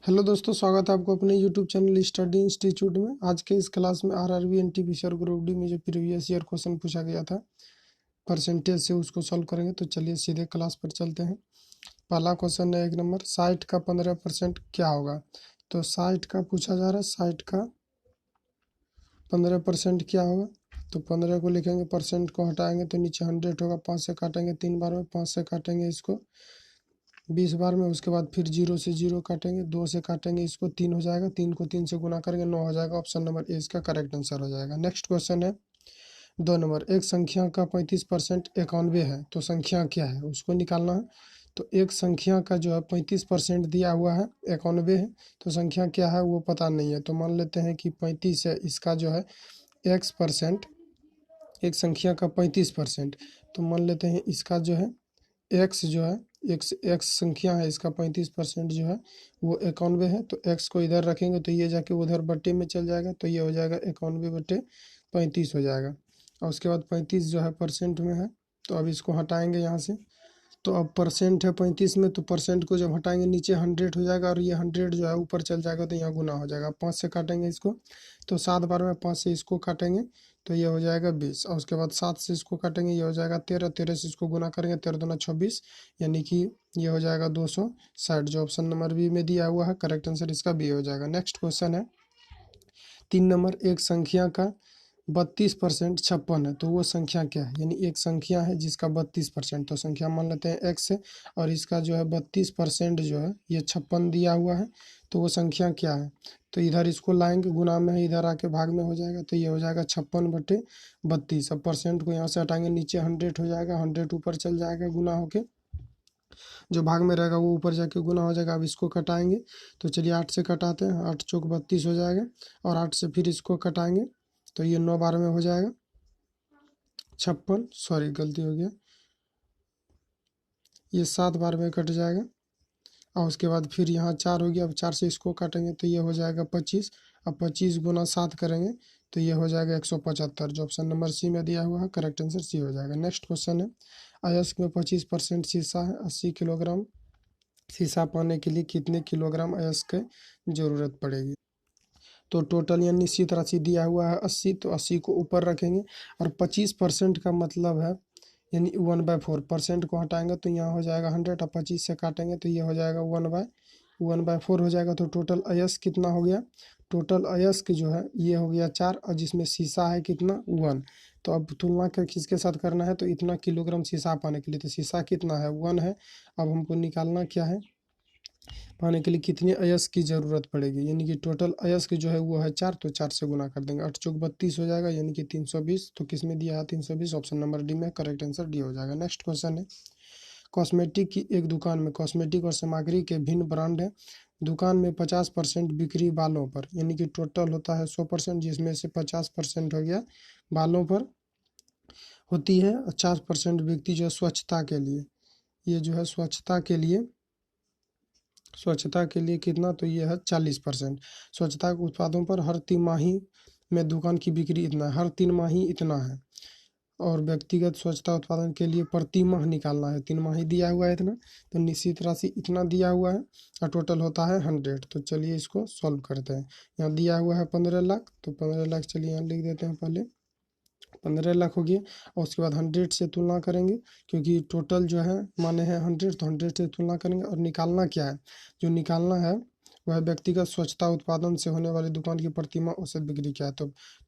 Hello दोस्तों, स्वागत है आपको अपने यूट्यूब चैनल स्टडी इंस्टीट्यूट में। आज के इस क्लास में आरआरबी एनटीपीसी और ग्रुप डी में जो प्रीवियस ईयर क्वेश्चन पूछा गया था परसेंटेज से, उसको सॉल्व करेंगे। तो चलिए सीधे क्लास पर चलते हैं। पहला क्वेश्चन है 1 नंबर, 60 का 15% क्या होगा। तो 60 का पूछा जा रहा है, 60 का 15% क्या होगा। तो 15 को लिखेंगे, परसेंट को हटाएंगे तो नीचे 100 होगा। 5 से काटेंगे 3 बार में, 5 से काटेंगे इसको 20 बार में, उसके बाद फिर 0 से 0 काटेंगे, 2 से काटेंगे इसको 3 हो जाएगा, 3 को 3 से गुना करेंगे 9 हो जाएगा। ऑप्शन नंबर ए इसका करेक्ट आंसर हो जाएगा। नेक्स्ट क्वेश्चन है 2 नंबर, एक संख्या का 35% 91 है, तो संख्या क्या है उसको निकालना है। तो एक संख्या का जो है 35% दिया हुआ है, 91 है, तो संख्या क्या है वो पता नहीं है। तो मान लेते हैं कि 35 है, इसका जो है एक्स परसेंट, एक संख्या का 35%, तो मान लेते हैं इसका जो है एक्स जो है, एक्स एक्स संख्या है, इसका 35% जो है वो 91 है। तो एक्स को इधर रखेंगे तो ये जाके उधर बट्टे में चल जाएगा, तो ये हो जाएगा 91/35 हो जाएगा। और उसके बाद 35 जो है परसेंट में है, तो अब इसको हटाएंगे यहाँ से। तो अब परसेंट है 35 में, तो परसेंट को जब हटाएंगे नीचे 100 हो जाएगा, और ये 100 जो है ऊपर चल जाएगा, तो यहाँ गुना हो जाएगा। 5 से काटेंगे इसको तो 7 बार में, 5 से इसको काटेंगे तो ये हो जाएगा 20, और उसके बाद 7 से इसको काटेंगे, ये हो जाएगा 13, 13 से इसको गुना करेंगे 13 दूना 26, यानी कि ये हो जाएगा 260। जो ऑप्शन नंबर बी में दिया हुआ है, करेक्ट आंसर इसका बी हो जाएगा। नेक्स्ट क्वेश्चन है 3 नंबर, एक संख्या का 32% 56 है, तो वो संख्या क्या है। यानी एक संख्या है जिसका 32%, तो संख्या मान लेते हैं एक्स है, और इसका जो है 32% जो है ये 56 दिया हुआ है, तो वो संख्या क्या है। तो इधर इसको लाएंगे, गुना में है, इधर आके भाग में हो जाएगा, तो ये हो जाएगा 56/32। अब परसेंट को यहाँ से हटाएंगे, नीचे 100 हो जाएगा, 100 ऊपर चल जाएगा गुना होके, जो भाग में रहेगा वो ऊपर जाके गुना हो जाएगा। अब इसको कटाएंगे, तो चलिए 8 से कटाते हैं, 8 चौक 32 हो जाएगा, और 8 से फिर इसको कटाएंगे तो ये 9 बार में हो जाएगा 56, सॉरी गलती हो गया, ये 7 बार में कट जाएगा। और उसके बाद फिर यहाँ 4 हो गया, अब 4 से इसको काटेंगे तो ये हो जाएगा 25। अब 25 गुना 7 करेंगे तो ये हो जाएगा 175। जो ऑप्शन नंबर सी में दिया हुआ है, करेक्ट आंसर सी हो जाएगा। नेक्स्ट क्वेश्चन है, अयस्क में 25% शीशा है, 80 किलोग्राम शीशा पाने के लिए कितने किलोग्राम अयस्क की जरूरत पड़ेगी। तो टोटल यानी निश्चित राशि दिया हुआ है 80, तो 80 को ऊपर रखेंगे, और 25% का मतलब है यानी 1/4, परसेंट को हटाएंगे तो यहाँ हो जाएगा 100, और 25 से काटेंगे तो ये हो जाएगा 1/4 हो जाएगा। तो टोटल अयस्क कितना हो गया, टोटल अयस्क जो है ये हो गया 4, और जिसमें शीशा है कितना 1। तो अब तुलना कर किसके साथ करना है, तो इतना किलोग्राम शीशा पाने के लिए, तो शीशा कितना है 1 है। अब हमको निकालना क्या है, पाने के लिए कितने अयस्क की ज़रूरत पड़ेगी, यानी कि टोटल अयस्क जो है वो है 4, तो 4 से गुना कर देंगे, 8 चौक 32 हो जाएगा, यानी कि 320। तो किस में दिया है 320, ऑप्शन नंबर डी में, करेक्ट आंसर डी हो जाएगा। नेक्स्ट क्वेश्चन है, कॉस्मेटिक की एक दुकान में कॉस्मेटिक और सामग्री के भिन्न ब्रांड है। दुकान में 50% बिक्री बालों पर, यानी कि टोटल होता है 100%, जिसमें से 50% हो गया बालों पर होती है, 50% बिकती जो है स्वच्छता के लिए। ये जो है स्वच्छता के लिए कितना, तो ये है 40%। स्वच्छता के उत्पादों पर हर तिमाही में दुकान की बिक्री इतना है, हर 3 माही इतना है। और व्यक्तिगत स्वच्छता उत्पादन के लिए प्रति माह निकालना है, 3 माही दिया हुआ है इतना, तो निश्चित राशि इतना दिया हुआ है, और टोटल होता है 100। तो चलिए इसको सॉल्व करते हैं। यहाँ दिया हुआ है 15 लाख, तो 15 लाख चलिए यहाँ लिख देते हैं, पहले 15 लाख हो गया। और उसके बाद 100 से तुलना करेंगे, क्योंकि टोटल जो है माने हैं 100, तो 100 से तुलना करेंगे। और निकालना क्या है, जो निकालना है वह व्यक्तिगत स्वच्छता उत्पादन से होने वाली दुकान की प्रतिमा औसत बिक्री क्या है।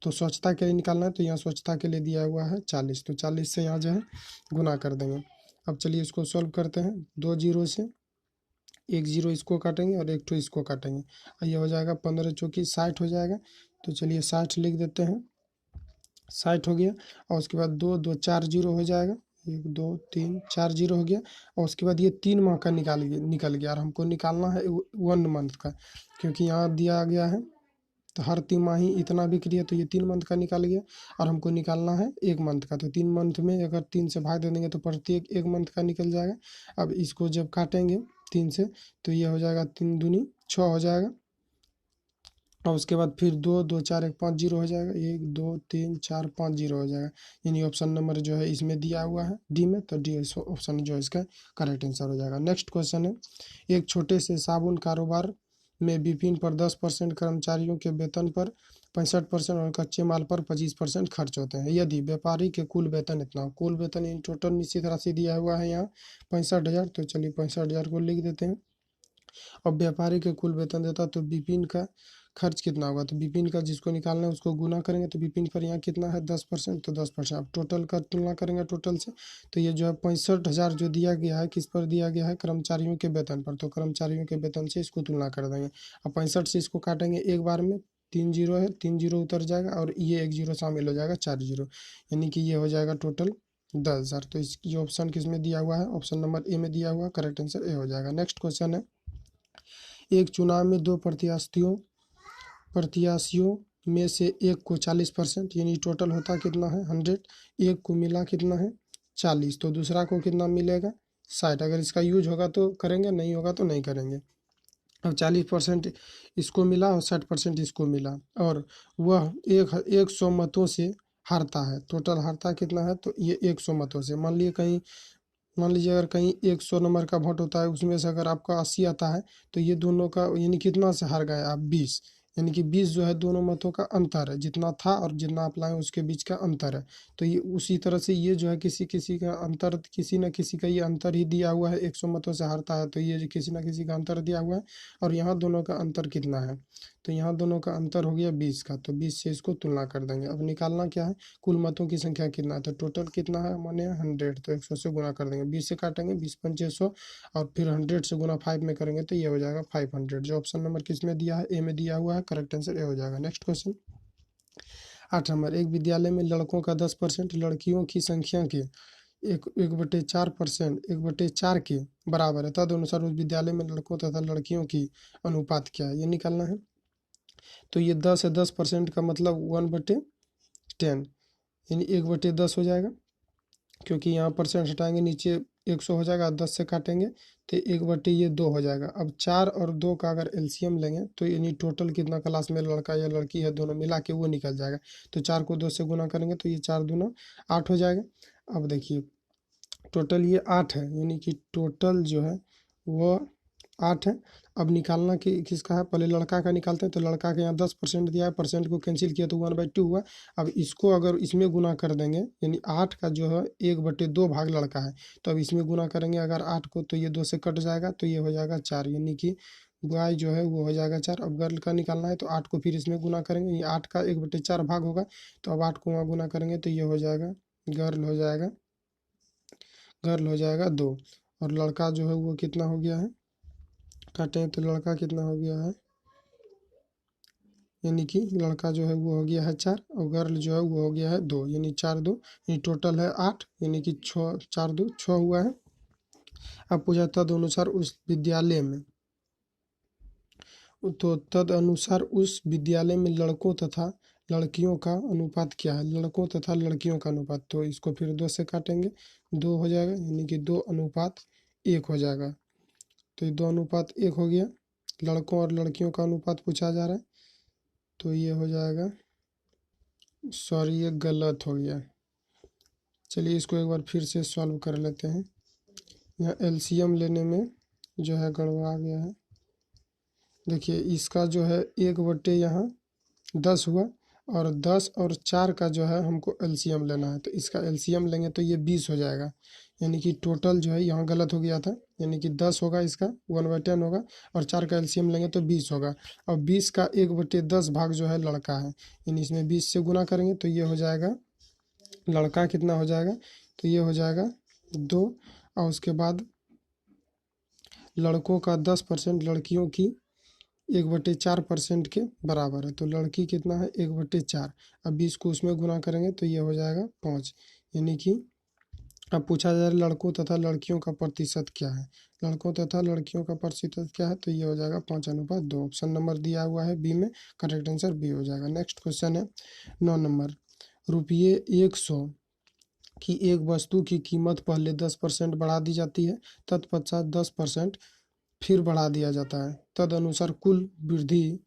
तो स्वच्छता के लिए निकालना है, तो यहाँ स्वच्छता के लिए दिया हुआ है 40, तो 40 से यहाँ जो है गुना कर देंगे। अब चलिए इसको सॉल्व करते हैं, 2 जीरो से, 1 जीरो इसको काटेंगे और 1 इसको काटेंगे, और ये हो जाएगा 15 चौकी 60 हो जाएगा। तो चलिए 60 लिख देते हैं, 60 हो गया। और उसके बाद 2 2 4 जीरो हो जाएगा, 1 2 3 4 जीरो हो गया। और उसके बाद ये 3 माह का निकल गया, और हमको निकालना है 1 मंथ का, क्योंकि यहाँ दिया गया है तो हर 3 माही इतना बिक्री है, तो ये 3 मंथ का निकाल गया। और हमको निकालना है 1 मंथ का, तो 3 मंथ में अगर 3 से भाग दे देंगे तो प्रत्येक 1 मंथ का निकल जाएगा। अब इसको जब काटेंगे 3 से, तो ये हो जाएगा 3 दूनी 6 हो जाएगा। और उसके बाद फिर 2 2 4 1 5 जीरो हो जाएगा, 1 2 3 4 5 जीरो हो जाएगा। यानी ऑप्शन नंबर जो है इसमें दिया हुआ है डी में, तो डी ऑप्शन जो है इसका करेक्ट आंसर हो जाएगा। नेक्स्ट क्वेश्चन है, एक छोटे से साबुन कारोबार में विपिन पर 10%, कर्मचारियों के वेतन पर 65% और कच्चे माल पर 25% खर्च होते हैं। यदि व्यापारी के कुल वेतन इतना हो, कुल वेतन इन टोटल निश्चित राशि दिया हुआ है यहाँ 65,000, तो चलिए 65,000 को लिख देते हैं। अब व्यापारी के कुल वेतन देता तो विपिन का खर्च कितना होगा, तो विपिन का जिसको निकालना है उसको गुना करेंगे, तो विपिन पर यहाँ कितना है 10%, तो 10%। अब टोटल का तुलना करेंगे टोटल से, तो ये जो है 65,000 जो दिया गया है किस पर दिया गया है, कर्मचारियों के वेतन पर, तो कर्मचारियों के वेतन से इसको तुलना कर देंगे। अब 65 से इसको काटेंगे एक बार में, 3 जीरो है, 3 जीरो उतर जाएगा और ये 1 जीरो शामिल हो जाएगा, 4 जीरो, यानी कि ये हो जाएगा टोटल 10,000। तो इसकी ऑप्शन किस में दिया हुआ है, ऑप्शन नंबर ए में दिया हुआ है, करेक्ट आंसर ए हो जाएगा। नेक्स्ट क्वेश्चन है, एक चुनाव में दो प्रत्याशियों में से एक को 40%, यानी टोटल होता कितना है 100, एक को मिला कितना है 40, तो दूसरा को कितना मिलेगा 60। अगर इसका यूज होगा तो करेंगे, नहीं होगा तो नहीं करेंगे। अब 40% इसको मिला और 60% इसको मिला, और वह 100 मतों से हारता है। टोटल हारता कितना है, तो ये 100 मतों से। मान लीजिए अगर कहीं 100 नंबर का वोट होता है, उसमें से अगर आपका 80 आता है, तो ये दोनों का यानी कितना से हार गए आप 20, यानी कि 20 जो है दोनों मतों का अंतर है, जितना था और जितना आप लाए उसके बीच का अंतर है। तो ये उसी तरह से ये जो है किसी किसी का अंतर, किसी न किसी का ये अंतर ही दिया हुआ है, 100 मतों से हारता है, तो ये जो किसी न किसी का अंतर दिया हुआ है। और यहाँ दोनों का अंतर कितना है, तो यहाँ दोनों का अंतर हो गया 20 का, तो 20 से इसको तुलना कर देंगे। अब निकालना क्या है, कुल मतों की संख्या कितना है, तो टोटल कितना है माने 100, तो 100 से गुना कर देंगे, 20 से काटेंगे 20 पंचे 100, और फिर 100 से गुना 5 में करेंगे तो ये हो जाएगा 500। जो ऑप्शन नंबर किस में दिया है, ए में दिया हुआ है, करेक्ट आंसर ए हो जाएगा। नेक्स्ट क्वेश्चन 8 नंबर, एक विद्यालय में लड़कों का 10%, लड़कियों की संख्या के 1/4%, 1/4 के बराबर है, तदनुसार उस विद्यालय में लड़कों तथा लड़कियों की अनुपात क्या है, ये निकालना है। तो ये 10 है, 10% का मतलब 1/10, यानी 1/10 हो जाएगा, क्योंकि यहाँ परसेंट हटाएंगे नीचे 100 हो जाएगा, 10 से काटेंगे तो 1/2 हो जाएगा। अब 4 और 2 का अगर एलसीएम लेंगे तो यानी टोटल कितना क्लास में लड़का या लड़की है दोनों मिला के वो निकल जाएगा। तो 4 को 2 से गुना करेंगे तो ये 4 दूना 8 हो जाएगा। अब देखिए टोटल ये 8 है, यानी कि टोटल जो है वो 8 है। अब निकालना कि किसका है, पहले लड़का का निकालते हैं, तो लड़का के यहाँ 10% दिया है, परसेंट को कैंसिल किया तो 1/2 हुआ। अब इसको अगर इसमें गुना कर देंगे, यानी 8 का जो है 1/2 भाग लड़का है, तो अब इसमें गुना करेंगे अगर 8 को, तो ये 2 से कट जाएगा तो ये हो जाएगा 4, यानी कि बॉय जो है वो हो जाएगा 4। अब गर्ल का निकालना है तो 8 को फिर इसमें गुना करेंगे, ये 8 का 1/4 भाग होगा, तो अब 8 को वहाँ गुना करेंगे तो ये हो जाएगा गर्ल हो जाएगा 2, और लड़का जो है वो कितना हो गया है, काटें तो लड़का कितना हो गया है, यानी कि लड़का जो है वो हो गया है 4 और गर्ल जो है वो हो गया है 2, यानी 4 2, यानी टोटल है 8, यानी कि 6 4 2 6 हुआ है। अब पूछा तदनुसार उस विद्यालय में, तो तदनुसार उस विद्यालय में लड़कों तथा लड़कियों का अनुपात क्या है, लड़कों तथा लड़कियों का अनुपात, तो इसको फिर 2 से काटेंगे 2 हो जाएगा, यानी कि 2:1 हो जाएगा। तो ये 2:1 हो गया, लड़कों और लड़कियों का अनुपात पूछा जा रहा है, तो ये हो जाएगा, सॉरी ये गलत हो गया। चलिए इसको एक बार फिर से सॉल्व कर लेते हैं। यहाँ एलसीएम लेने में जो है गड़बड़ा गया है। देखिए इसका जो है 1/, यहाँ 10 हुआ, और 10 और 4 का जो है हमको एलसीएम लेना है, तो इसका एलसीएम लेंगे तो ये 20 हो जाएगा, यानी कि टोटल जो है यहाँ गलत हो गया था, यानी कि 10 होगा इसका 1/10 होगा, और 4 का एलसीएम लेंगे तो 20 होगा। और 20 का 1/10 भाग जो है लड़का है, यानी इसमें 20 से गुना करेंगे तो ये हो जाएगा, लड़का कितना हो जाएगा, तो ये हो जाएगा 2, और उसके बाद लड़कों का 10%, लड़कियों की 1/4% के बराबर है, तो लड़की कितना है 1/4। अब 20 को उसमें गुना करेंगे तो ये हो जाएगा 5, यानी कि अब पूछा जा रहा है लड़कों तथा लड़कियों का प्रतिशत क्या है, लड़कों तथा लड़कियों का प्रतिशत क्या है, तो ये हो जाएगा 5:2। ऑप्शन नंबर दिया हुआ है बी में, करेक्ट आंसर बी हो जाएगा। नेक्स्ट क्वेश्चन है 9 नंबर, रुपये 100 की एक वस्तु की कीमत पहले 10% बढ़ा दी जाती है, तत्पश्चात 10% फिर बढ़ा दिया जाता है, तदनुसार कुल वृद्धि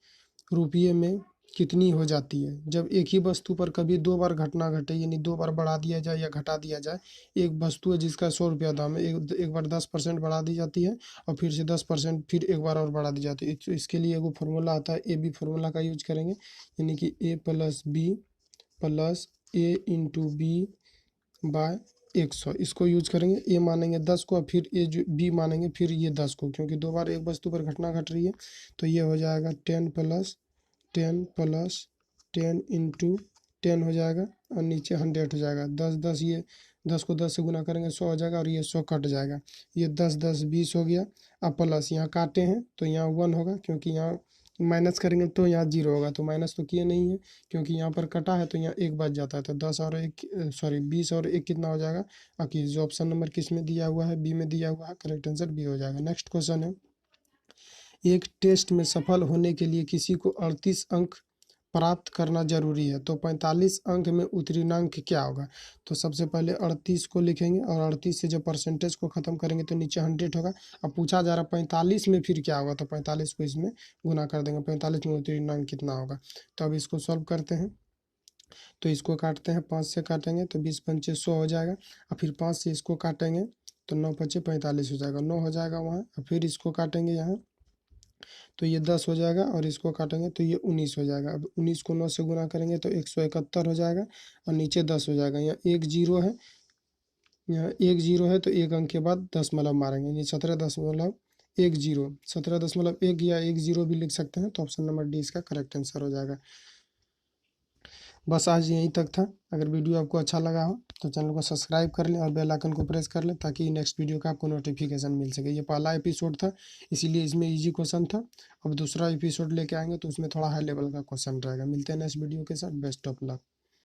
रुपये में कितनी हो जाती है। जब एक ही वस्तु पर कभी दो बार घटना घटे, यानी दो बार बढ़ा दिया जाए या घटा दिया जाए। एक वस्तु है जिसका 100 रुपया दाम है, एक बार 10% बढ़ा दी जाती है और फिर से 10% फिर एक बार और बढ़ा दी जाती है। तो इसके लिए एगो फॉर्मूला आता है, ए बी फार्मूला का यूज करेंगे, यानी कि ए प्लस बी प्लस ए इंटू बी बाय 100, इसको यूज करेंगे। ए मानेंगे 10 को और फिर ए जो बी मानेंगे फिर ये 10 को, क्योंकि दो बार एक वस्तु पर घटना घट रही है। तो ये हो जाएगा 10 इंटू 10 हो जाएगा और नीचे 100 हो जाएगा। 10 ये 10 को 10 से गुना करेंगे 100 हो जाएगा और ये 100 कट जाएगा। ये 10 हो गया। अब प्लस यहाँ काटे हैं तो यहाँ 1 होगा, क्योंकि यहाँ माइनस करेंगे तो यहाँ 0 होगा, तो माइनस तो किए नहीं है क्योंकि यहाँ पर कटा है, तो यहाँ एक बच जाता है। तो 10 और 1 सॉरी 20 और 1 कितना हो जाएगा। बाकी जो ऑप्शन नंबर किस में दिया हुआ है, बी में दिया हुआ है, करेक्ट आंसर बी हो जाएगा। नेक्स्ट क्वेश्चन है, एक टेस्ट में सफल होने के लिए किसी को 38 अंक प्राप्त करना जरूरी है, तो 45 अंक में उत्तीर्णांक क्या होगा। तो सबसे पहले 38 को लिखेंगे और 38 से जब परसेंटेज को खत्म करेंगे तो नीचे 100 होगा। अब पूछा जा रहा 45 में फिर क्या होगा, तो 45 को इसमें गुना कर देंगे। 45 में उत्तीर्णांक कितना होगा। तो अब इसको सॉल्व करते हैं। तो इसको काटते हैं, 5 से काटेंगे तो 20 पंचे 100 हो जाएगा। और फिर 5 से इसको काटेंगे तो 9 पचे 45 हो जाएगा, 9 हो जाएगा वहाँ। और फिर इसको काटेंगे यहाँ तो ये 10 हो जाएगा और इसको काटेंगे तो ये 19 हो जाएगा। अब 19 को 9 से गुना करेंगे तो 171 हो जाएगा और नीचे 10 हो जाएगा। यहाँ एक जीरो है, यहाँ एक जीरो है तो एक अंक के बाद दशमलव मारेंगे, यानी 17.10, 17.1 या 1 जीरो भी लिख सकते हैं। तो ऑप्शन नंबर डी इसका करेक्ट आंसर हो जाएगा। बस आज यहीं तक था। अगर वीडियो आपको अच्छा लगा हो तो चैनल को सब्सक्राइब कर लें और बेल आइकन को प्रेस कर लें, ताकि नेक्स्ट वीडियो का आपको नोटिफिकेशन मिल सके। ये पहला एपिसोड था, इसीलिए इसमें इजी क्वेश्चन था। अब दूसरा एपिसोड लेके आएंगे तो उसमें थोड़ा हाई लेवल का क्वेश्चन रहेगा। मिलते हैं नेक्स्ट वीडियो के साथ। Best of luck.